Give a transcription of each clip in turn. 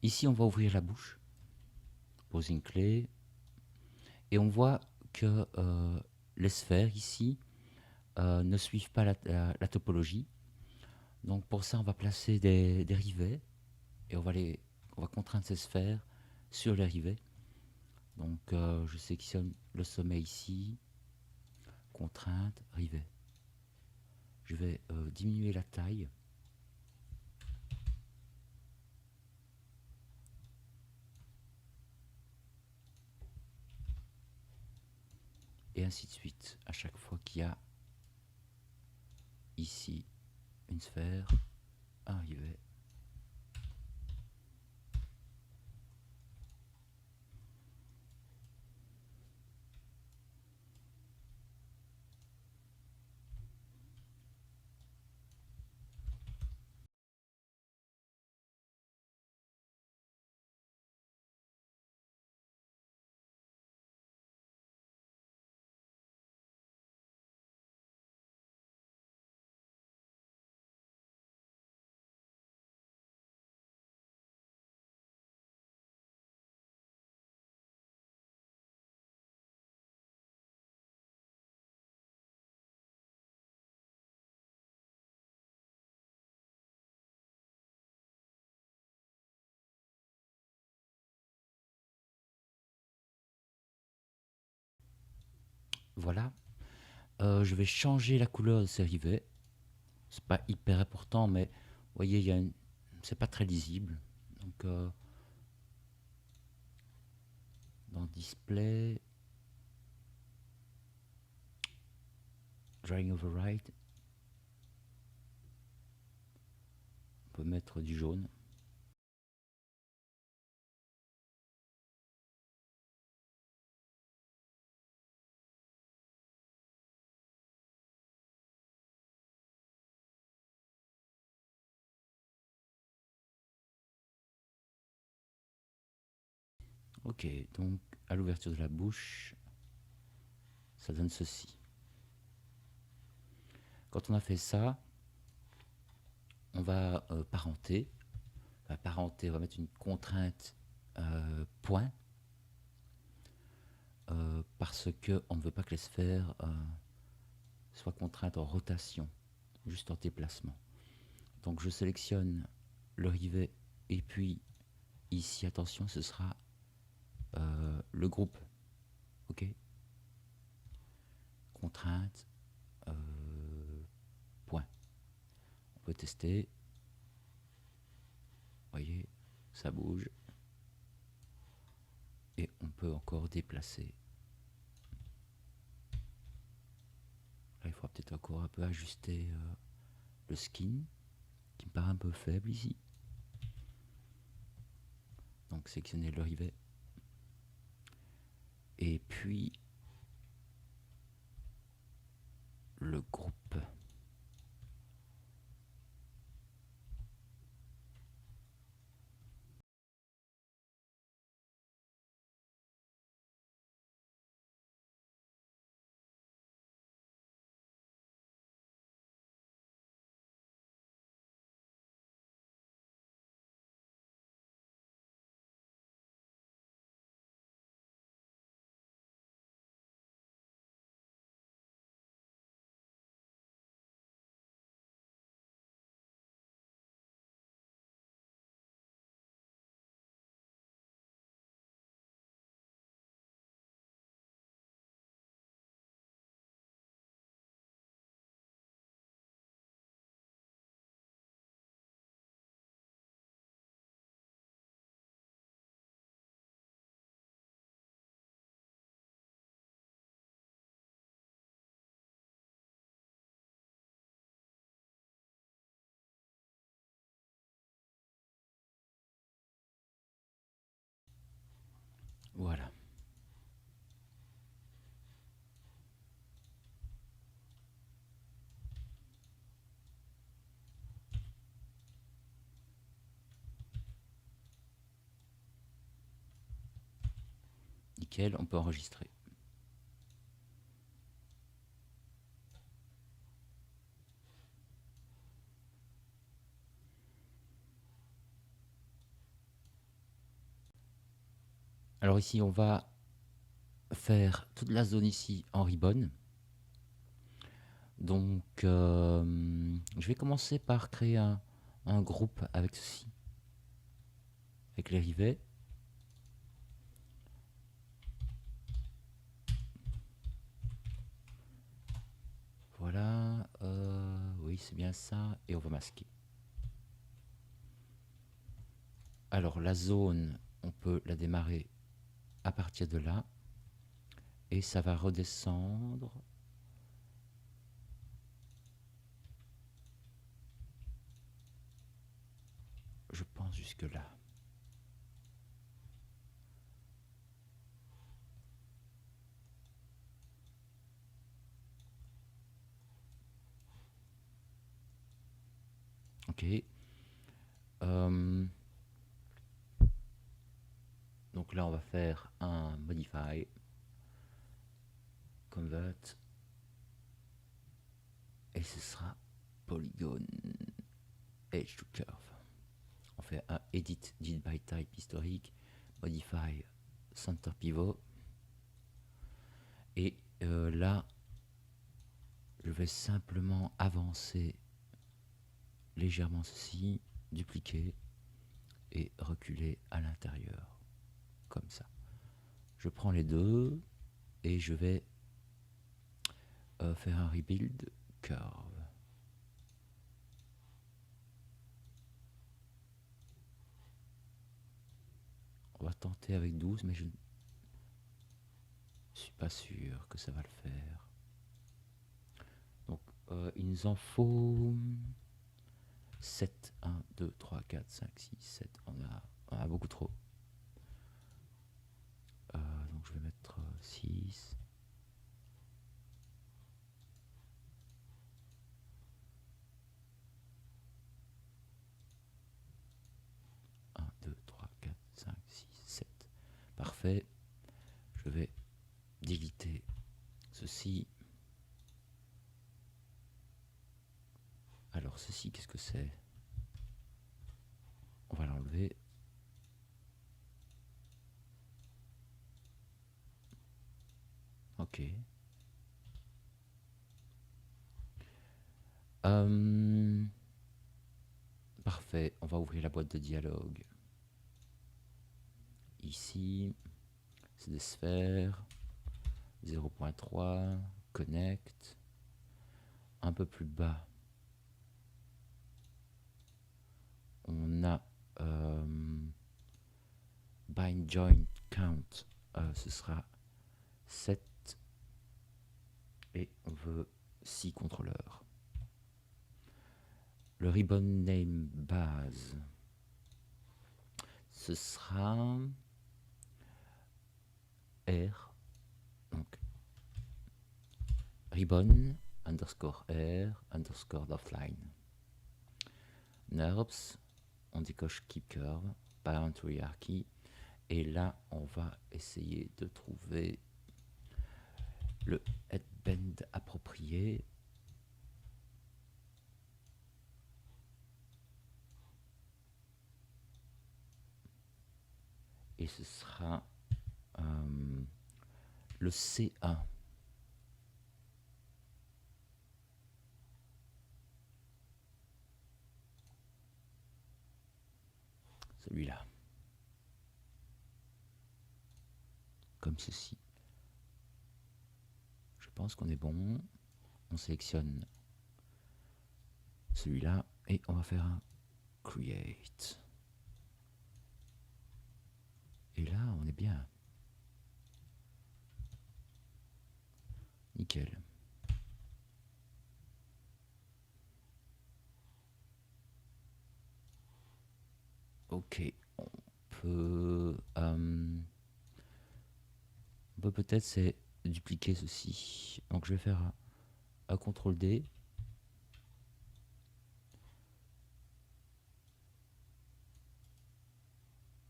Ici, on va ouvrir la bouche, poser une clé, et on voit que les sphères ici ne suivent pas la topologie. Donc pour ça, on va placer des rivets et on va contraindre ces sphères sur les rivets. Donc je sélectionne le sommet ici, contrainte, rivet. Je vais diminuer la taille. Et ainsi de suite. À chaque fois qu'il y a ici une sphère, un rivet. Voilà. Je vais changer la couleur de ces rivets. C'est pas hyper important, mais vous voyez, c'est pas très lisible. Donc dans Display, Drawing Override, on peut mettre du jaune. Ok, donc à l'ouverture de la bouche, ça donne ceci. Quand on a fait ça, on va parenter. On va mettre une contrainte point, parce qu'on ne veut pas que les sphères soient contraintes en rotation, juste en déplacement. Donc je sélectionne le rivet et puis ici, attention, ce sera le groupe. Ok. Contrainte, point. On peut tester. Vous voyez, ça bouge. Et on peut encore déplacer. Là, il faudra peut-être encore un peu ajuster le skin, qui me paraît un peu faible ici. Donc sélectionner le rivet. Et puis le groupe. Voilà. Nickel, on peut enregistrer. Alors ici, on va faire toute la zone ici en ribbon. Donc, je vais commencer par créer un groupe avec ceci, avec les rivets. Voilà, oui, c'est bien ça, et on va masquer. Alors, la zone, on peut la démarrer à partir de là, et ça va redescendre. Je pense jusque là. Ok. Donc là, on va faire un modify, convert, et ce sera polygone edge to curve. On fait un edit by type historique, modify center pivot, et là, je vais simplement avancer légèrement ceci, dupliquer et reculer à l'intérieur, comme ça. Je prends les deux et je vais faire un rebuild curve. On va tenter avec 12, mais je ne suis pas sûr que ça va le faire. Donc, il nous en faut 7. 1, 2, 3, 4, 5, 6, 7. On a beaucoup trop. Donc, je vais mettre 6. 1, 2, 3, 4, 5, 6, 7. Parfait. Je vais déliter ceci. Alors ceci, qu'est-ce que c'est? On va l'enlever. Ok. Parfait. On va ouvrir la boîte de dialogue. Ici, c'est des sphères. 0.3. Connect. Un peu plus bas, on a bind joint count. Ce sera 7. Et on veut 6 contrôleurs. Le ribbon name base, ce sera R. Donc, ribbon underscore R underscore offline. NURBS, on décoche keep curve, parent hierarchy. Et là, on va essayer de trouver le headband approprié. Et ce sera le C1. Celui-là. Comme ceci. Je pense qu'on est bon. On sélectionne celui-là et on va faire un create. Et là, on est bien. Nickel. Ok, on peut peut-être c'est dupliquer ceci. Donc je vais faire un CTRL D.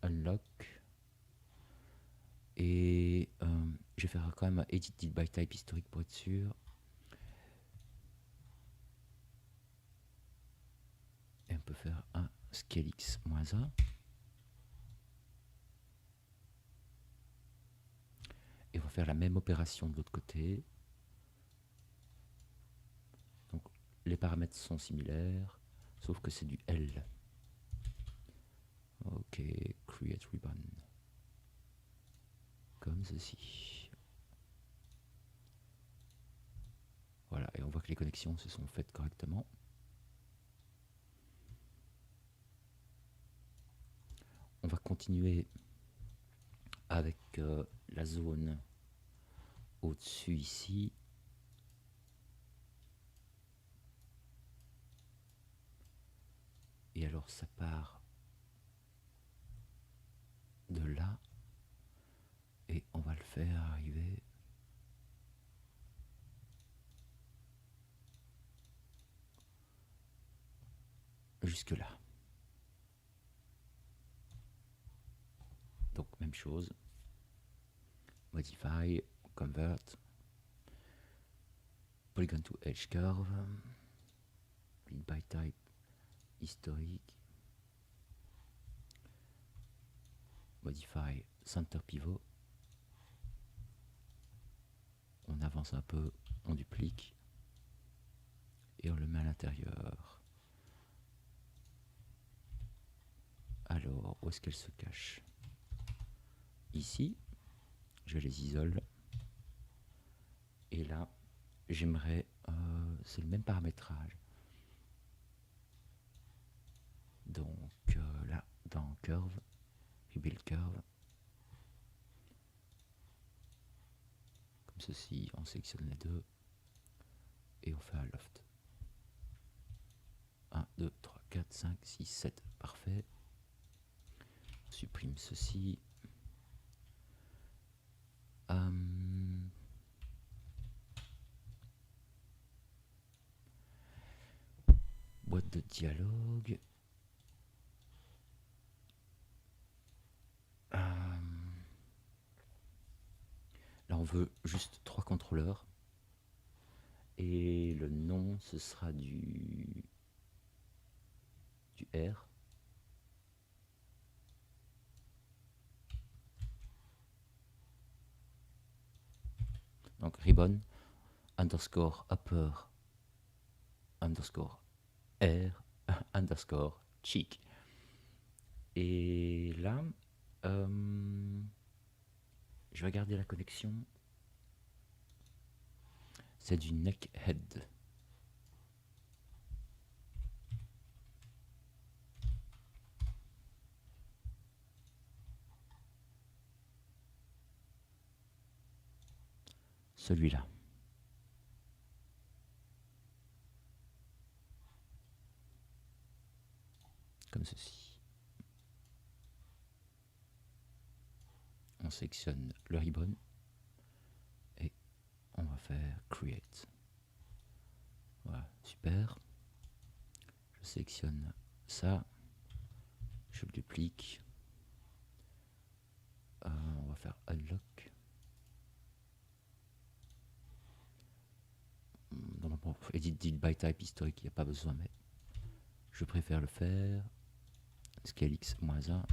Unlock. Et je vais faire quand même un edit by type historique pour être sûr. Et on peut faire un scale x-1. va faire la même opération de l'autre côté. Donc les paramètres sont similaires, sauf que c'est du L. Ok, create ribbon. Comme ceci. Voilà, et on voit que les connexions se sont faites correctement. On va continuer avec la zone au-dessus ici. Et alors ça part de là. Et on va le faire arriver jusque là. Donc même chose. Modify, convert, polygon to edge curve, lead by type historique, modify center pivot. On avance un peu, on duplique et on le met à l'intérieur. Alors, où est-ce qu'elle se cache? Ici, je les isole. Et là, j'aimerais, c'est le même paramétrage. Donc là, dans curve, rebuild curve, comme ceci, on sélectionne les deux et on fait un loft. 1, 2, 3, 4, 5, 6, 7, parfait. On supprime ceci. Boîte de dialogue. Là, on veut juste 3 contrôleurs. Et le nom, ce sera du R. Donc ribbon underscore upper underscore R underscore cheek. Et là, je vais regarder la connexion. C'est du neck head. Celui-là. Comme ceci. On sélectionne le ribbon et on va faire create. Voilà, super. Je sélectionne ça. Je le duplique. On va faire unlock. Normalement, edit deal by type historique, il n'y a pas besoin, mais je préfère le faire. Scale x -1.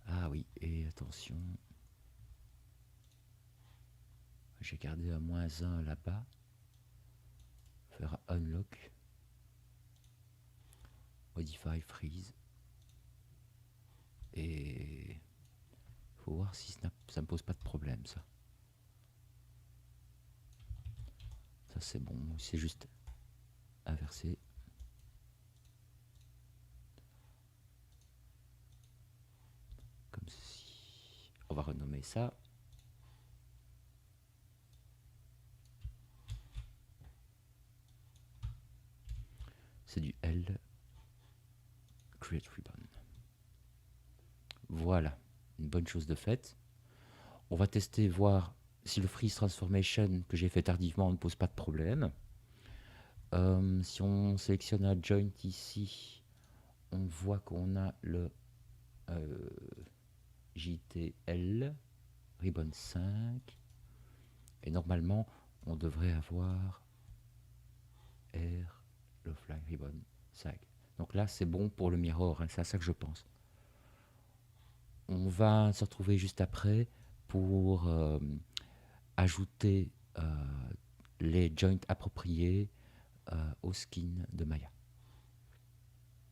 Ah oui, et attention. J'ai gardé à -1 là-bas. Faire unlock. Modify freeze. Et faut voir si ça me pose pas de problème, ça. Ça c'est bon, c'est juste inversé. Comme ceci. On va renommer ça. C'est du L. Create ribbon. Voilà, une bonne chose de faite. On va tester, voir si le freeze transformation que j'ai fait tardivement ne pose pas de problème. Si on sélectionne un joint ici, on voit qu'on a le JTL, ribbon 5. Et normalement, on devrait avoir R, le fly ribbon 5. Donc là, c'est bon pour le mirror, hein, c'est à ça que je pense. On va se retrouver juste après pour ajouter les joints appropriés au skin de Maya.